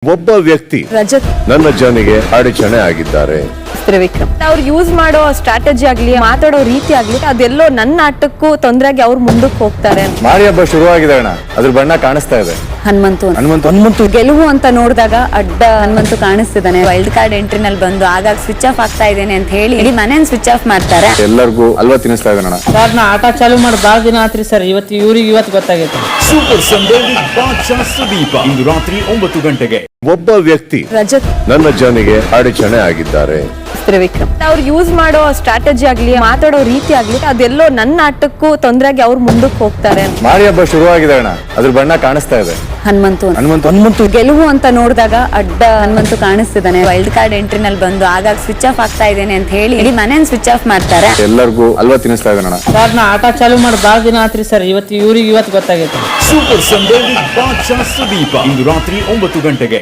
ಒಬ್ಬ ವ್ಯಕ್ತಿ ರಜತ್ ನನ್ನ ಜನಿಗೆ ಅಡಚಣೆ ಆಗಿದ್ದಾರೆ. ತ್ರಿವಿಕ್ರಮ್ ಅವ್ರು ಯೂಸ್ ಮಾಡೋ ಸ್ಟ್ರಾಟಜಿ ಆಗ್ಲಿ ಮಾತಾಡೋ ರೀತಿ ಆಗ್ಲಿ ಅದೆಲ್ಲೋ ನನ್ನ ಆಟಕ್ಕೂ ತೊಂದರೆಗೆ ಅವ್ರು ಮುಂದಕ್ಕೆ ಹೋಗ್ತಾರೆ. ಮಾರಿ ಹಬ್ಬ ಶುರುವಾಗಿದೆ ಅಣ್ಣ, ಅದ್ರ ಬಣ್ಣ ಕಾಣಿಸ್ತಾ ಇದೆ. ಹನುಮಂತು ಗೆಲುವು ಅಂತ ನೋಡಿದಾಗ ಅಡ್ಡ ಹನುಮಂತು ಕಾಣಿಸ್ತಿದ್ದಾನೆ. ವೈಲ್ಡ್ ಕಾರ್ಡ್ ಎಂಟ್ರಿನಲ್ಲಿ ಬಂದು ಆಗಾಗ ಸ್ವಿಚ್ ಆಫ್ ಆಗ್ತಾ ಇದ್ದೇನೆ ಅಂತ ಹೇಳಿ ಇಡೀ ಮನೇನ್ ಸ್ವಿಚ್ ಆಫ್ ಮಾಡ್ತಾರೆ. ಎಲ್ಲರಿಗೂ ಅಲ್ವಾ ತಿನ್ನಿಸ್ತಾ ಇದ್ದಾನ. ಸರ್ ನಾ ಆಟ ಚಾಲು ಮಾಡಿ ಭಾಳ ದಿನ ಆತ್ರಿ ಸರ್. ಇವತ್ತು ಗೊತ್ತಾಗೈತೆ. ಸೂಪರ್ ಸಂಡೇ ಬಾದ್ಶಾ ಸುದೀಪ ಇಂದು ರಾತ್ರಿ 9 ಗಂಟೆಗೆ. ಒಬ್ಬ ವ್ಯಕ್ತಿ ರಜತ್ ನನ್ನ ಜನಿಗೆ ಅಡಚಣೆ ಆಗಿದ್ದಾರೆ. ತ್ರಿವಿಕ್ರಮ್ ಅವ್ರು ಯೂಸ್ ಮಾಡೋ ಸ್ಟ್ರಾಟಜಿ ಆಗ್ಲಿ ಮಾತಾಡೋ ರೀತಿ ಆಗ್ಲಿ ಅದೆಲ್ಲೋ ನನ್ನ ಆಟಕ್ಕೂ ತೊಂದರೆಗೆ ಅವ್ರು ಮುಂದಕ್ಕೆ ಹೋಗ್ತಾರೆ. ಮಾರಿ ಹಬ್ಬ ಶುರುವಾಗಿದೆ ಅಣ್ಣ, ಅದ್ರ ಬಣ್ಣ ಕಾಣಿಸ್ತಾ ಇದೆ. ಹನುಮಂತು ಗೆಲುವು ಅಂತ ನೋಡಿದಾಗ ಅಡ್ಡ ಹನುಮಂತು ಕಾಣಿಸ್ತಿದ್ದಾನೆ. ವೈಲ್ಡ್ ಕಾರ್ಡ್ ಎಂಟ್ರಿನಲ್ಲಿ ಬಂದು ಆಗಾಗ ಸ್ವಿಚ್ ಆಫ್ ಆಗ್ತಾ ಇದ್ದೇನೆ ಅಂತ ಹೇಳಿ ಇಡೀ ಮನೇನ್ ಸ್ವಿಚ್ ಆಫ್ ಮಾಡ್ತಾರೆ. ಎಲ್ಲರಿಗೂ ಅಲ್ವಾ ತಿನ್ನಿಸ್ತಾ ಇದ್ದಾನ. ಸರ್ ನಾ ಆಟ ಚಾಲು ಮಾಡಿ ಭಾಳ ದಿನ ಆತ್ರಿ ಸರ್. ಇವತ್ತು ಗೊತ್ತಾಗೈತೆ. ಸೂಪರ್ ಸಂಡೇ ಬಾದ್ಶಾ ಸುದೀಪ ಇಂದು ರಾತ್ರಿ 9 ಗಂಟೆಗೆ.